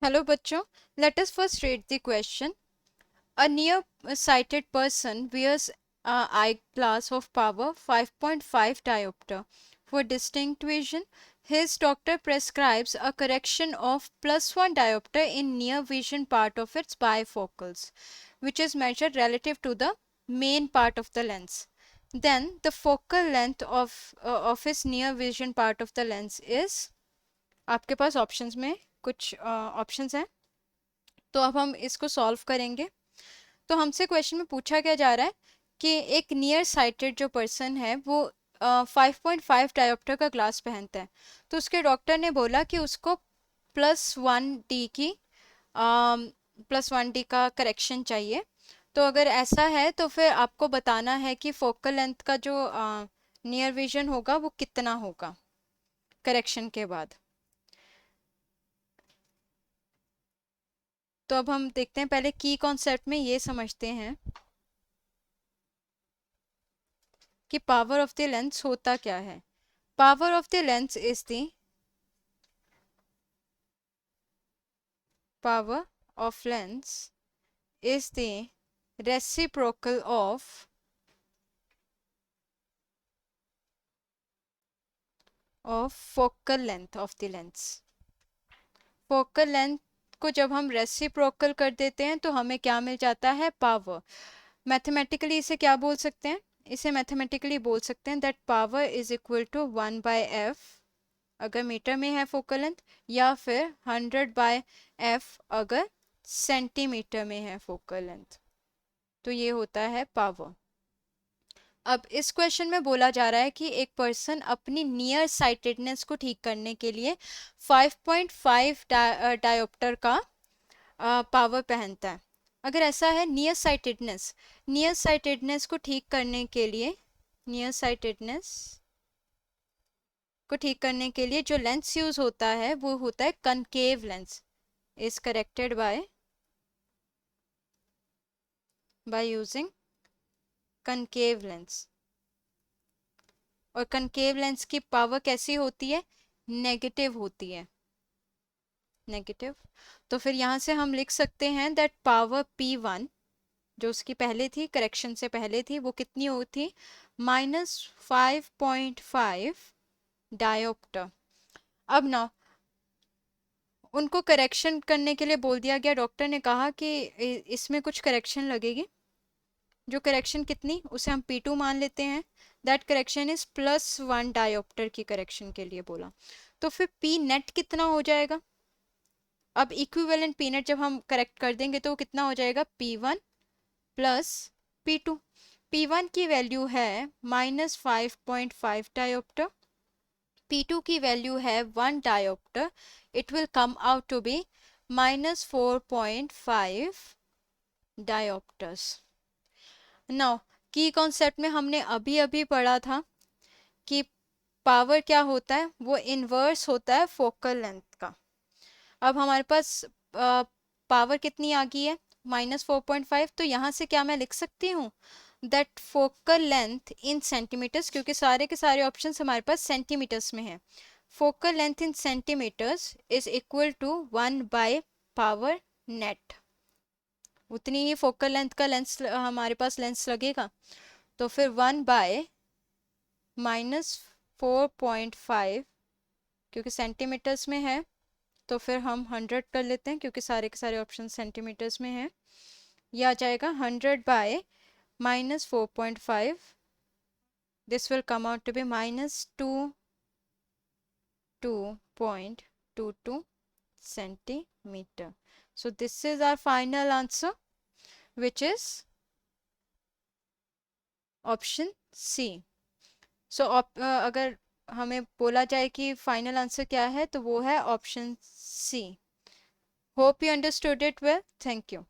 Hello बच्चों, let us first read the question. A near-sighted person wears a eyeglass of power 5.5 diopter. For distinct vision, his doctor prescribes a correction of +1 diopter in near vision part of its bifocals, which is measured relative to the main part of the lens. Then the focal length of his near vision part of the lens is, आपके पास options में कुछ options हैं, तो अब हम इसको solve करेंगे। तो हमसे क्वेश्चन में पूछा क्या जा रहा है कि एक नियर साइटेड जो पर्सन है वो 5.5 डायोप्टर का ग्लास पहनता है, तो उसके डॉक्टर ने बोला कि उसको +1 डी की +1 डी का करेक्शन चाहिए। तो अगर ऐसा है तो फिर आपको बताना है कि फोकल लेंथ का जो नियर विजन होगा वो कितना होगा करेक्शन के बाद। तो अब हम देखते हैं, पहले की कॉन्सेप्ट में ये समझते हैं कि पावर ऑफ द लेंस होता क्या है। Power of the lens is the power of lens is the reciprocal of focal length of the lens. Focal length को जब हम रेसिप्रोकल कर देते हैं तो हमें क्या मिल जाता है, पावर। मैथमेटिकली इसे क्या बोल सकते हैं, इसे मैथमेटिकली बोल सकते हैं that power is equal to 1/f अगर मीटर में है फोकल लेंथ, या फिर 100/f अगर सेंटीमीटर में है फोकल लेंथ। तो ये होता है पावर। अब इस क्वेश्चन में बोला जा रहा है कि एक पर्सन अपनी नियर साइटेडनेस को ठीक करने के लिए 5.5 डायोप्टर का पावर पहनता है। अगर ऐसा है, नियर साइटेडनेस को ठीक करने के लिए, नियर साइटेडनेस को ठीक करने के लिए जो लेंस यूज होता है वो होता है concave lens, is corrected by using concave lens. और कनकेव लेंस की पावर कैसी होती है, नेगेटिव होती है, नेगेटिव। तो फिर यहाँ से हम लिख सकते हैं दैट पावर P1 जो उसकी पहले थी, करेक्शन से पहले थी, वो कितनी होती, -5.5 डायोप्टर। अब ना उनको करेक्शन करने के लिए बोल दिया गया, डॉक्टर ने कहा कि इसमें कुछ करेक्शन लगेगी। जो करेक्शन कितनी, उसे हम P2 मान लेते हैं। दैट करेक्शन इज +1 डायोप्टर की करेक्शन के लिए बोला। तो फिर P नेट कितना हो जाएगा। अब इक्विवेलेंट P नेट जब हम करेक्ट कर देंगे तो वो कितना हो जाएगा, P1 प्लस P2। P1 की वैल्यू है -5.5 डायोप्टर, P2 की वैल्यू है 1 dioptre. It will come out to be -4.5 dioptres. Now की कॉन्सेप्ट में हमने अभी अभी पढ़ा था कि पावर क्या होता है, वो इनवर्स होता है फोकल लेंथ का। अब हमारे पास पावर कितनी आ गई है, -4.5। तो यहाँ से क्या मैं लिख सकती हूँ that focal length in centimetres, क्योंकि सारे के सारे ऑप्शंस हमारे पास सेंटीमीटर्स में है। Focal length in centimeters is equal to 1/पावर नेट। उतनी ही फोकल लेंथ का लेंस हमारे पास लेंस लगेगा, तो फिर 1/-4.5, क्योंकि सेंटीमीटर्स में है तो फिर हम 100 कर लेते हैं क्योंकि सारे के सारे ऑप्शन सेंटीमीटर्स में है। यह आ जाएगा 100/-4.5, this will come out to be -2.22 centimeter. So this is our final answer, which is option C. So अगर हमें बोला जाए कि फाइनल आंसर क्या है तो वो है option C. Hope you understood it well, thank you.